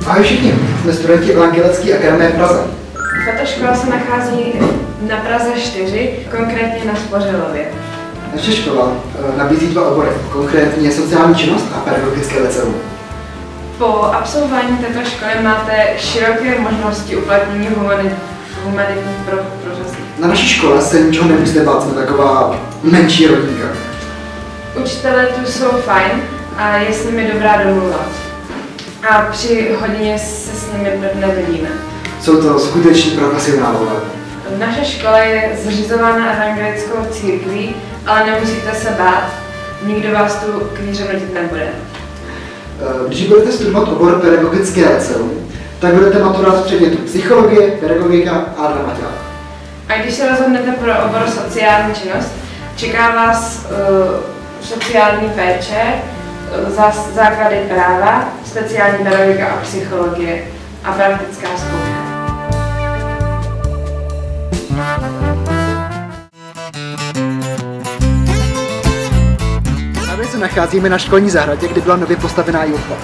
Ahoj všichni, jsme studenti Evangelické akademie v Praze. Tato škola se nachází na Praze 4, konkrétně na Spořilově. Naše škola nabízí dva obory, konkrétně sociální činnost a pedagogické liceum. Po absolvování této školy máte široké možnosti uplatnění v humanitních profesích. Na naší škole se ničeho nemusíte bát, jsme taková menší rodinka. Učitelé tu jsou fajn a je s nimi dobrá domluva. A při hodině se s nimi nevidíme. Jsou to skuteční profesionálové. Naše škola je zřizována evangelickou církví, ale nemusíte se bát, nikdo vás tu k víře nutit nebude. Když budete studovat obor pedagogické liceum, tak budete maturovat z předmětu psychologie, pedagogika a dramatika. A když se rozhodnete pro obor sociální činnost, čeká vás sociální péče, základy práva, speciální pedagogika a psychologie a praktická zkouška. Právě se nacházíme na školní zahradě, kde byla nově postavená jurta.